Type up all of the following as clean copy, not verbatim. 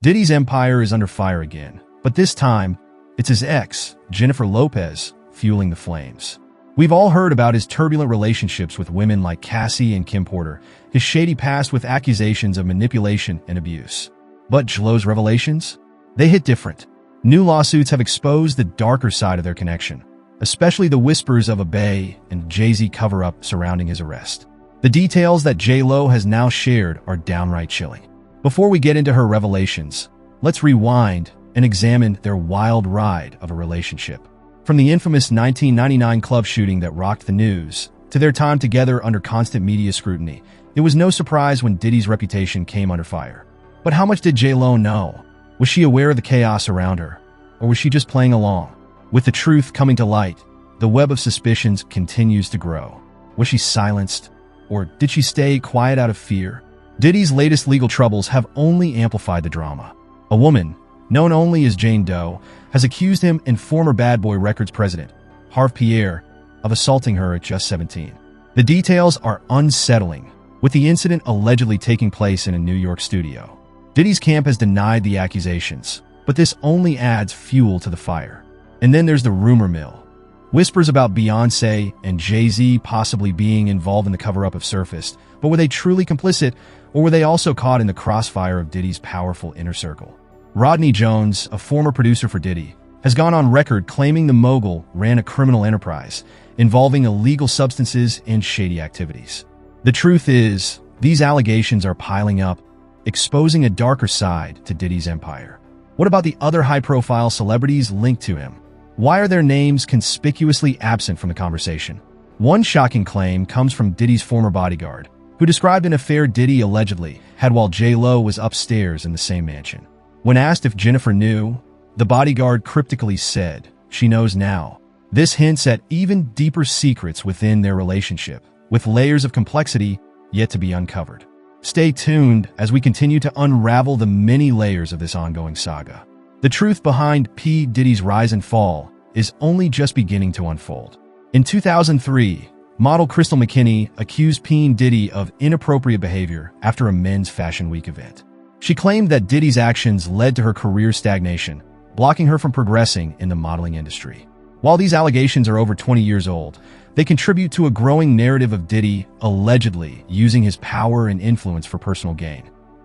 Diddy's empire is under fire again, but this time, it's his ex, Jennifer Lopez, fueling the flames. We've all heard about his turbulent relationships with women like Cassie and Kim Porter, his shady past with accusations of manipulation and abuse. But J.Lo's revelations? They hit different. New lawsuits have exposed the darker side of their connection, especially the whispers of a Bey and Jay-Z cover-up surrounding his arrest. The details that J.Lo has now shared are downright chilling. Before we get into her revelations, let's rewind and examine their wild ride of a relationship. From the infamous 1999 club shooting that rocked the news, to their time together under constant media scrutiny, it was no surprise when Diddy's reputation came under fire. But how much did J.Lo know? Was she aware of the chaos around her? Or was she just playing along? With the truth coming to light, the web of suspicions continues to grow. Was she silenced? Or did she stay quiet out of fear? Diddy's latest legal troubles have only amplified the drama. A woman, known only as Jane Doe, has accused him and former Bad Boy Records president, Harve Pierre, of assaulting her at just 17. The details are unsettling, with the incident allegedly taking place in a New York studio. Diddy's camp has denied the accusations, but this only adds fuel to the fire. And then there's the rumor mill. Whispers about Beyoncé and Jay-Z possibly being involved in the cover-up have surfaced, but were they truly complicit, or were they also caught in the crossfire of Diddy's powerful inner circle? Rodney Jones, a former producer for Diddy, has gone on record claiming the mogul ran a criminal enterprise involving illegal substances and shady activities. The truth is, these allegations are piling up, exposing a darker side to Diddy's empire. What about the other high-profile celebrities linked to him? Why are their names conspicuously absent from the conversation? One shocking claim comes from Diddy's former bodyguard, who described an affair Diddy allegedly had while J.Lo was upstairs in the same mansion. When asked if Jennifer knew, the bodyguard cryptically said, "She knows now." This hints at even deeper secrets within their relationship, with layers of complexity yet to be uncovered. Stay tuned as we continue to unravel the many layers of this ongoing saga. The truth behind P. Diddy's rise and fall is only just beginning to unfold. In 2003, model Crystal McKinney accused P. Diddy of inappropriate behavior after a men's Fashion Week event. She claimed that Diddy's actions led to her career stagnation, blocking her from progressing in the modeling industry. While these allegations are over 20 years old, they contribute to a growing narrative of Diddy allegedly using his power and influence for personal gain,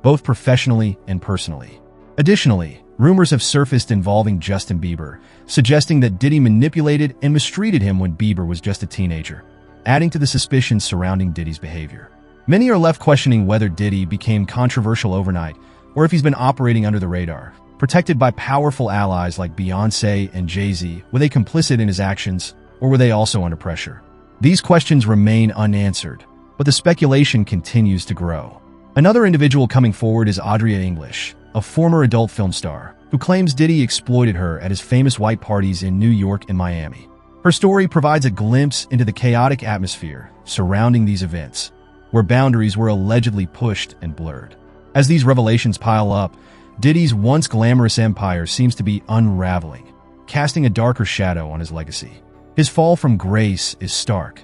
both professionally and personally. Additionally, rumors have surfaced involving Justin Bieber, suggesting that Diddy manipulated and mistreated him when Bieber was just a teenager, adding to the suspicions surrounding Diddy's behavior. Many are left questioning whether Diddy became controversial overnight or if he's been operating under the radar, protected by powerful allies like Beyoncé and Jay-Z. Were they complicit in his actions, or were they also under pressure? These questions remain unanswered, but the speculation continues to grow. Another individual coming forward is Audria English, a former adult film star, who claims Diddy exploited her at his famous white parties in New York and Miami. Her story provides a glimpse into the chaotic atmosphere surrounding these events, where boundaries were allegedly pushed and blurred. As these revelations pile up, Diddy's once glamorous empire seems to be unraveling, casting a darker shadow on his legacy. His fall from grace is stark.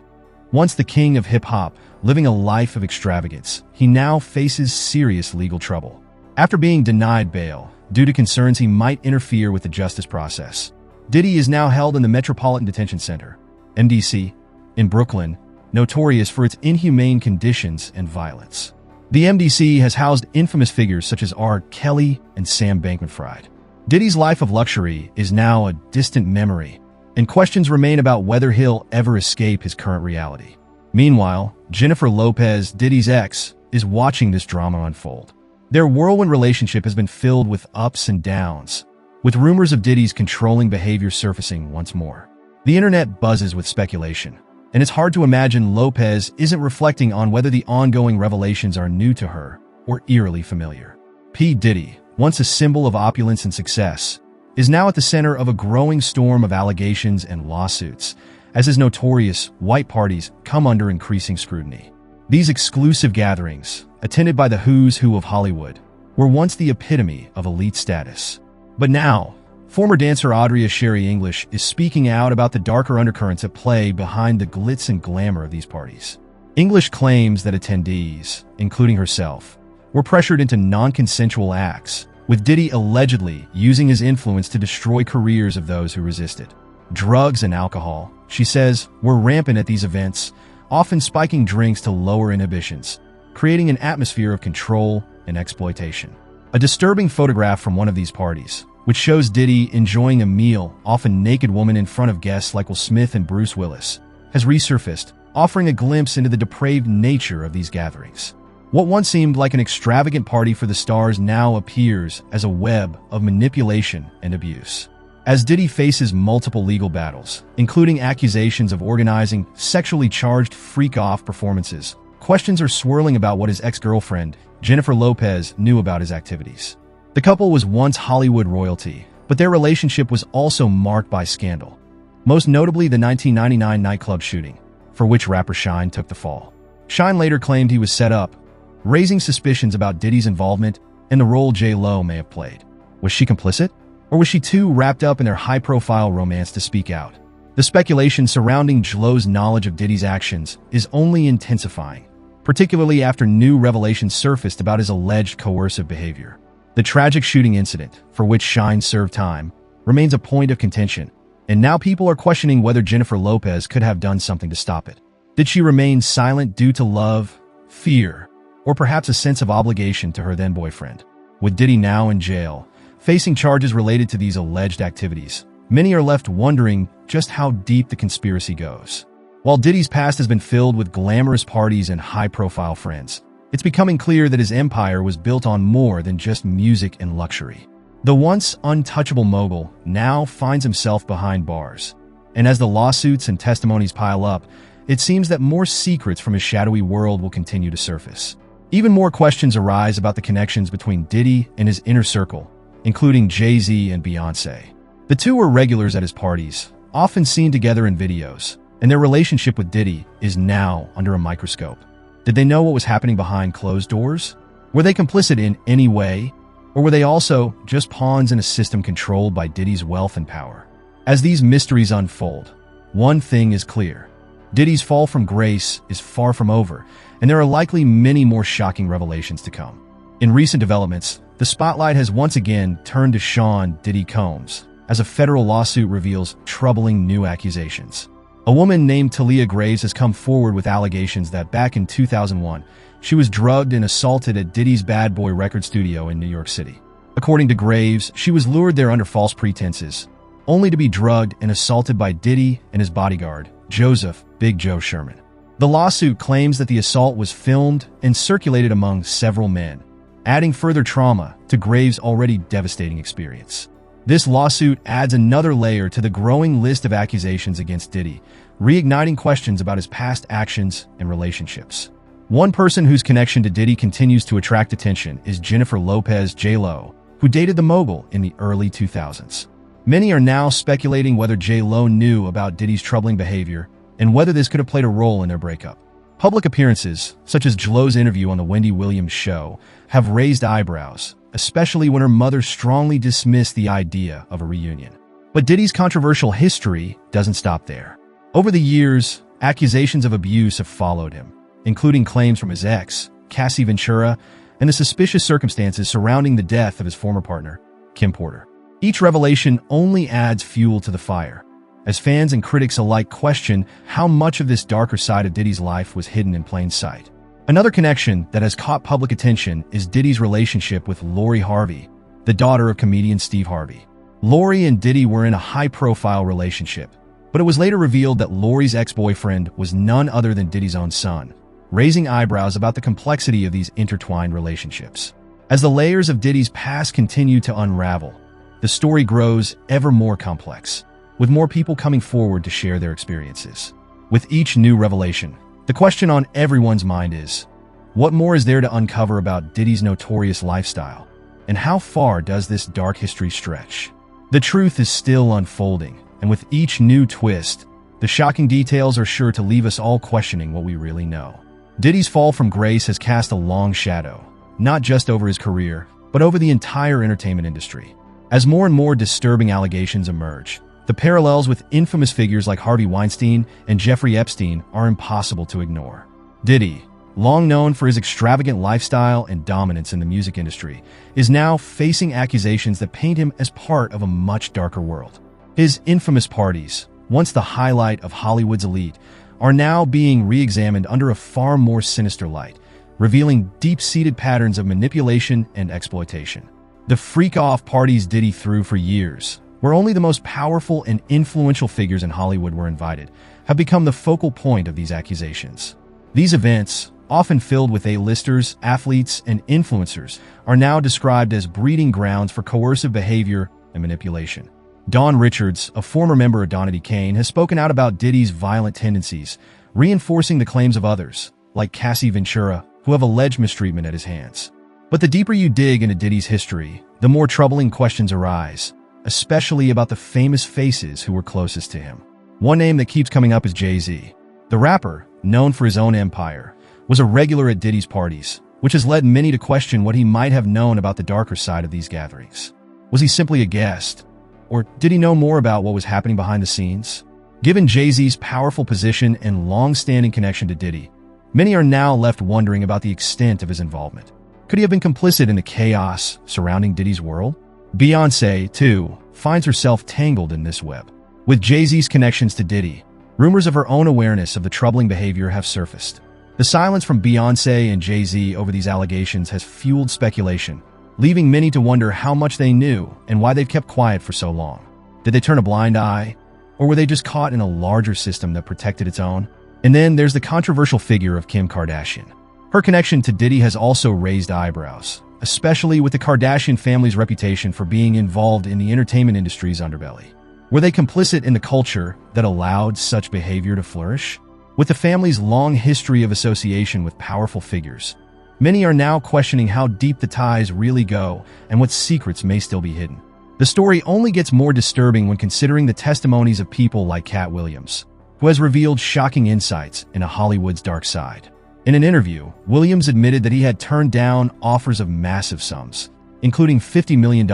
Once the king of hip-hop, living a life of extravagance, he now faces serious legal trouble. After being denied bail due to concerns he might interfere with the justice process, Diddy is now held in the Metropolitan Detention Center, MDC, in Brooklyn, notorious for its inhumane conditions and violence. The MDC has housed infamous figures such as R. Kelly and Sam Bankman-Fried. Diddy's life of luxury is now a distant memory, and questions remain about whether he'll ever escape his current reality. Meanwhile, Jennifer Lopez, Diddy's ex, is watching this drama unfold. Their whirlwind relationship has been filled with ups and downs, with rumors of Diddy's controlling behavior surfacing once more. The internet buzzes with speculation, and it's hard to imagine Lopez isn't reflecting on whether the ongoing revelations are new to her or eerily familiar. P. Diddy, once a symbol of opulence and success, is now at the center of a growing storm of allegations and lawsuits, as his notorious white parties come under increasing scrutiny. These exclusive gatherings, attended by the who's who of Hollywood, were once the epitome of elite status. But now, former dancer Audria Sherry English is speaking out about the darker undercurrents at play behind the glitz and glamour of these parties. English claims that attendees, including herself, were pressured into non-consensual acts with Diddy allegedly using his influence to destroy careers of those who resisted. Drugs and alcohol, she says, were rampant at these events, often spiking drinks to lower inhibitions, creating an atmosphere of control and exploitation. A disturbing photograph from one of these parties, which shows Diddy enjoying a meal, often naked woman in front of guests like Will Smith and Bruce Willis, has resurfaced, offering a glimpse into the depraved nature of these gatherings. What once seemed like an extravagant party for the stars now appears as a web of manipulation and abuse. As Diddy faces multiple legal battles, including accusations of organizing sexually charged freak-off performances, questions are swirling about what his ex-girlfriend, Jennifer Lopez, knew about his activities. The couple was once Hollywood royalty, but their relationship was also marked by scandal, most notably the 1999 nightclub shooting, for which rapper Shyne took the fall. Shyne later claimed he was set up, raising suspicions about Diddy's involvement and the role J-Lo may have played. Was she complicit? Or was she too wrapped up in their high-profile romance to speak out? The speculation surrounding J-Lo's knowledge of Diddy's actions is only intensifying, particularly after new revelations surfaced about his alleged coercive behavior. The tragic shooting incident, for which Shyne served time, remains a point of contention, and now people are questioning whether Jennifer Lopez could have done something to stop it. Did she remain silent due to love, fear, or perhaps a sense of obligation to her then-boyfriend? With Diddy now in jail, facing charges related to these alleged activities, many are left wondering just how deep the conspiracy goes. While Diddy's past has been filled with glamorous parties and high-profile friends, it's becoming clear that his empire was built on more than just music and luxury. The once untouchable mogul now finds himself behind bars, and as the lawsuits and testimonies pile up, it seems that more secrets from his shadowy world will continue to surface. Even more questions arise about the connections between Diddy and his inner circle, including Jay-Z and Beyoncé. The two were regulars at his parties, often seen together in videos, and their relationship with Diddy is now under a microscope. Did they know what was happening behind closed doors? Were they complicit in any way? Or were they also just pawns in a system controlled by Diddy's wealth and power? As these mysteries unfold, one thing is clear. Diddy's fall from grace is far from over, and there are likely many more shocking revelations to come. In recent developments, the spotlight has once again turned to Sean Diddy Combs, as a federal lawsuit reveals troubling new accusations. A woman named Talia Graves has come forward with allegations that back in 2001, she was drugged and assaulted at Diddy's Bad Boy record studio in New York City. According to Graves, she was lured there under false pretenses, only to be drugged and assaulted by Diddy and his bodyguard, Joseph Big Joe Sherman. The lawsuit claims that the assault was filmed and circulated among several men, adding further trauma to Graves' already devastating experience. This lawsuit adds another layer to the growing list of accusations against Diddy, reigniting questions about his past actions and relationships. One person whose connection to Diddy continues to attract attention is Jennifer Lopez, J-Lo, who dated the mogul in the early 2000s. Many are now speculating whether J-Lo knew about Diddy's troubling behavior and whether this could have played a role in their breakup. Public appearances, such as J-Lo's interview on The Wendy Williams Show, have raised eyebrows, especially when her mother strongly dismissed the idea of a reunion. But Diddy's controversial history doesn't stop there. Over the years, accusations of abuse have followed him, including claims from his ex, Cassie Ventura, and the suspicious circumstances surrounding the death of his former partner, Kim Porter. Each revelation only adds fuel to the fire, as fans and critics alike question how much of this darker side of Diddy's life was hidden in plain sight. Another connection that has caught public attention is Diddy's relationship with Lori Harvey, the daughter of comedian Steve Harvey. Lori and Diddy were in a high-profile relationship, but it was later revealed that Lori's ex-boyfriend was none other than Diddy's own son, raising eyebrows about the complexity of these intertwined relationships. As the layers of Diddy's past continue to unravel, the story grows ever more complex, with more people coming forward to share their experiences. With each new revelation, the question on everyone's mind is, what more is there to uncover about Diddy's notorious lifestyle? And how far does this dark history stretch? The truth is still unfolding, and with each new twist, the shocking details are sure to leave us all questioning what we really know. Diddy's fall from grace has cast a long shadow, not just over his career, but over the entire entertainment industry. As more and more disturbing allegations emerge, the parallels with infamous figures like Harvey Weinstein and Jeffrey Epstein are impossible to ignore. Diddy, long known for his extravagant lifestyle and dominance in the music industry, is now facing accusations that paint him as part of a much darker world. His infamous parties, once the highlight of Hollywood's elite, are now being re-examined under a far more sinister light, revealing deep-seated patterns of manipulation and exploitation. The freak-off parties Diddy threw for years, where only the most powerful and influential figures in Hollywood were invited, have become the focal point of these accusations. These events, often filled with A-listers, athletes, and influencers, are now described as breeding grounds for coercive behavior and manipulation. Dawn Richards, a former member of Donity Kane, has spoken out about Diddy's violent tendencies, reinforcing the claims of others, like Cassie Ventura, who have alleged mistreatment at his hands. But the deeper you dig into Diddy's history, the more troubling questions arise, especially about the famous faces who were closest to him. One name that keeps coming up is Jay-Z. The rapper, known for his own empire, was a regular at Diddy's parties, which has led many to question what he might have known about the darker side of these gatherings. Was he simply a guest? Or did he know more about what was happening behind the scenes? Given Jay-Z's powerful position and long-standing connection to Diddy, many are now left wondering about the extent of his involvement. Could he have been complicit in the chaos surrounding Diddy's world? Beyoncé, too, finds herself tangled in this web. With Jay-Z's connections to Diddy, rumors of her own awareness of the troubling behavior have surfaced. The silence from Beyoncé and Jay-Z over these allegations has fueled speculation, leaving many to wonder how much they knew and why they've kept quiet for so long. Did they turn a blind eye? Or were they just caught in a larger system that protected its own? And then there's the controversial figure of Kim Kardashian. Her connection to Diddy has also raised eyebrows, especially with the Kardashian family's reputation for being involved in the entertainment industry's underbelly. Were they complicit in the culture that allowed such behavior to flourish? With the family's long history of association with powerful figures, many are now questioning how deep the ties really go and what secrets may still be hidden. The story only gets more disturbing when considering the testimonies of people like Cat Williams, who has revealed shocking insights into Hollywood's dark side. In an interview, Williams admitted that he had turned down offers of massive sums, including $50 million,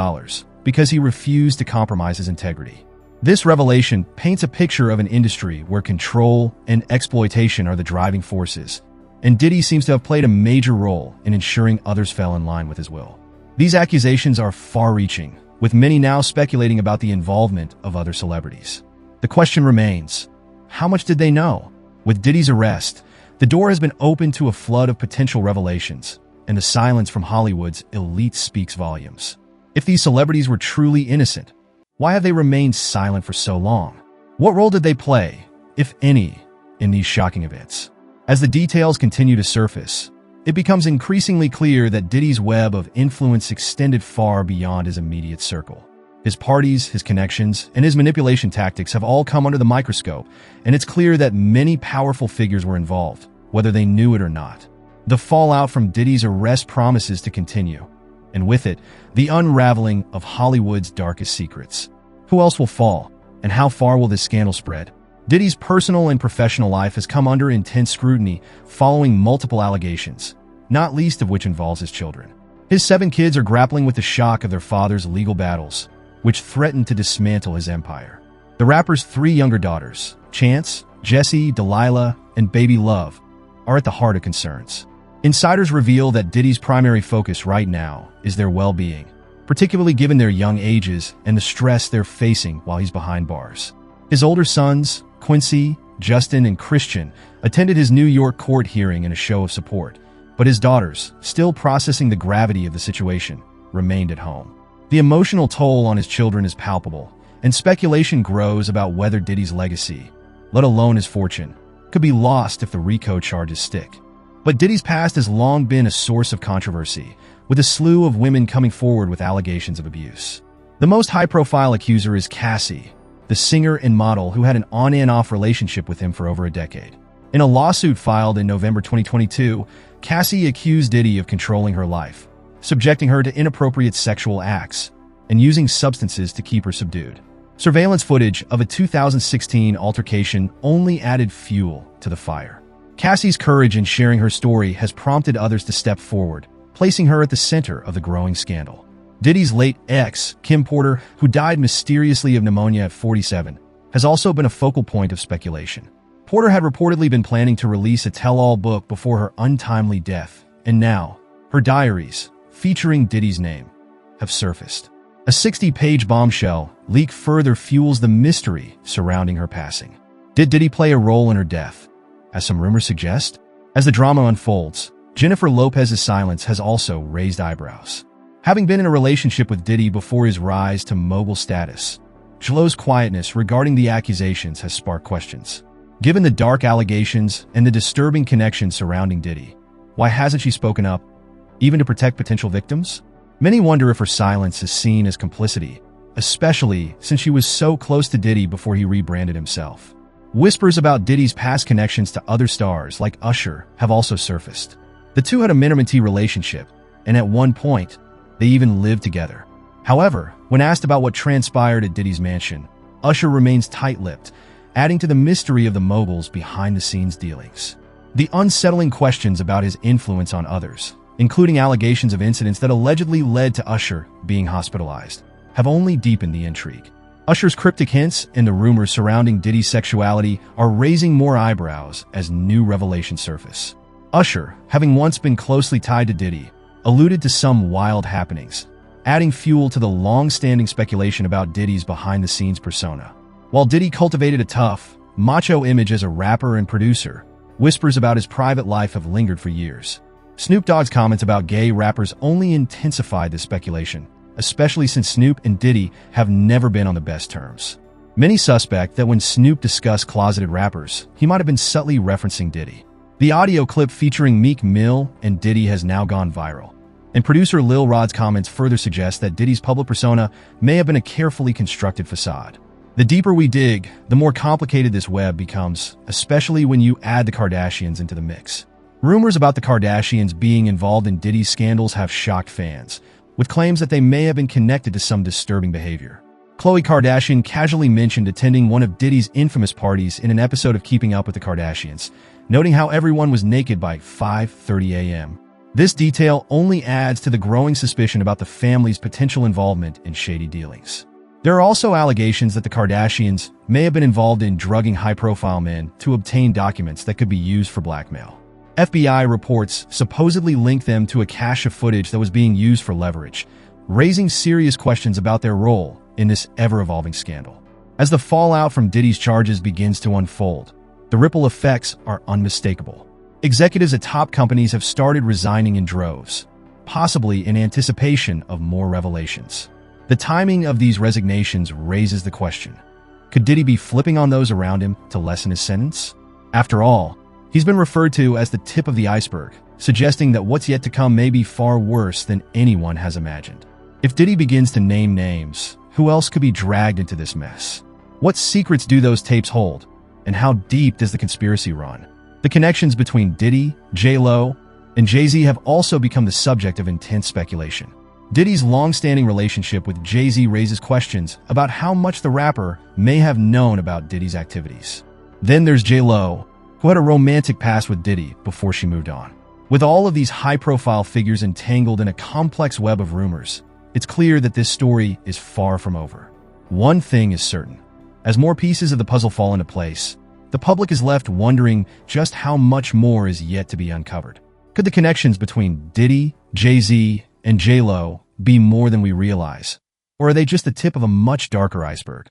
because he refused to compromise his integrity. This revelation paints a picture of an industry where control and exploitation are the driving forces, and Diddy seems to have played a major role in ensuring others fell in line with his will. These accusations are far-reaching, with many now speculating about the involvement of other celebrities. The question remains, how much did they know? With Diddy's arrest, the door has been opened to a flood of potential revelations, and the silence from Hollywood's elite speaks volumes. If these celebrities were truly innocent, why have they remained silent for so long? What role did they play, if any, in these shocking events? As the details continue to surface, it becomes increasingly clear that Diddy's web of influence extended far beyond his immediate circle. His parties, his connections, and his manipulation tactics have all come under the microscope, and it's clear that many powerful figures were involved, whether they knew it or not. The fallout from Diddy's arrest promises to continue, and with it, the unraveling of Hollywood's darkest secrets. Who else will fall, and how far will this scandal spread? Diddy's personal and professional life has come under intense scrutiny following multiple allegations, not least of which involves his children. His 7 kids are grappling with the shock of their father's legal battles, which threaten to dismantle his empire. The rapper's 3 younger daughters, Chance, Jessie, Delilah, and Baby Love, are at the heart of concerns. Insiders reveal that Diddy's primary focus right now is their well-being, particularly given their young ages and the stress they're facing while he's behind bars. His older sons, Quincy, Justin, and Christian, attended his New York court hearing in a show of support, but his daughters, still processing the gravity of the situation, remained at home. The emotional toll on his children is palpable, and speculation grows about whether Diddy's legacy, let alone his fortune, could be lost if the RICO charges stick. But Diddy's past has long been a source of controversy, with a slew of women coming forward with allegations of abuse. The most high-profile accuser is Cassie, the singer and model who had an on-and-off relationship with him for over a decade. In a lawsuit filed in November 2022, Cassie accused Diddy of controlling her life, subjecting her to inappropriate sexual acts, and using substances to keep her subdued. Surveillance footage of a 2016 altercation only added fuel to the fire. Cassie's courage in sharing her story has prompted others to step forward, placing her at the center of the growing scandal. Diddy's late ex, Kim Porter, who died mysteriously of pneumonia at 47, has also been a focal point of speculation. Porter had reportedly been planning to release a tell-all book before her untimely death, and now, her diaries, featuring Diddy's name, have surfaced. A 60-page bombshell leak further fuels the mystery surrounding her passing. Did Diddy play a role in her death, as some rumors suggest? As the drama unfolds, Jennifer Lopez's silence has also raised eyebrows. Having been in a relationship with Diddy before his rise to mogul status, J.Lo's quietness regarding the accusations has sparked questions. Given the dark allegations and the disturbing connections surrounding Diddy, why hasn't she spoken up, even to protect potential victims? Many wonder if her silence is seen as complicity, especially since she was so close to Diddy before he rebranded himself. Whispers about Diddy's past connections to other stars like Usher have also surfaced. The two had a minimum-tea relationship, and at one point, they even lived together. However, when asked about what transpired at Diddy's mansion, Usher remains tight-lipped, adding to the mystery of the mogul's behind-the-scenes dealings. The unsettling questions about his influence on others, including allegations of incidents that allegedly led to Usher being hospitalized, have only deepened the intrigue. Usher's cryptic hints and the rumors surrounding Diddy's sexuality are raising more eyebrows as new revelations surface. Usher, having once been closely tied to Diddy, alluded to some wild happenings, adding fuel to the long-standing speculation about Diddy's behind-the-scenes persona. While Diddy cultivated a tough, macho image as a rapper and producer, whispers about his private life have lingered for years. Snoop Dogg's comments about gay rappers only intensified this speculation, especially since Snoop and Diddy have never been on the best terms. Many suspect that when Snoop discussed closeted rappers, he might have been subtly referencing Diddy. The audio clip featuring Meek Mill and Diddy has now gone viral, and producer Lil Rod's comments further suggest that Diddy's public persona may have been a carefully constructed facade. The deeper we dig, the more complicated this web becomes, especially when you add the Kardashians into the mix. Rumors about the Kardashians being involved in Diddy's scandals have shocked fans, with claims that they may have been connected to some disturbing behavior. Khloe Kardashian casually mentioned attending one of Diddy's infamous parties in an episode of Keeping Up with the Kardashians, noting how everyone was naked by 5:30 a.m. This detail only adds to the growing suspicion about the family's potential involvement in shady dealings. There are also allegations that the Kardashians may have been involved in drugging high-profile men to obtain documents that could be used for blackmail. FBI reports supposedly link them to a cache of footage that was being used for leverage, raising serious questions about their role in this ever-evolving scandal. As the fallout from Diddy's charges begins to unfold, the ripple effects are unmistakable. Executives at top companies have started resigning in droves, possibly in anticipation of more revelations. The timing of these resignations raises the question: could Diddy be flipping on those around him to lessen his sentence? After all, he's been referred to as the tip of the iceberg, suggesting that what's yet to come may be far worse than anyone has imagined. If Diddy begins to name names, who else could be dragged into this mess? What secrets do those tapes hold? And how deep does the conspiracy run? The connections between Diddy, J.Lo, and Jay-Z have also become the subject of intense speculation. Diddy's long-standing relationship with Jay-Z raises questions about how much the rapper may have known about Diddy's activities. Then there's J.Lo, who had a romantic past with Diddy before she moved on. With all of these high-profile figures entangled in a complex web of rumors, it's clear that this story is far from over. One thing is certain: as more pieces of the puzzle fall into place, the public is left wondering just how much more is yet to be uncovered. Could the connections between Diddy, Jay-Z, and J.Lo be more than we realize? Or are they just the tip of a much darker iceberg?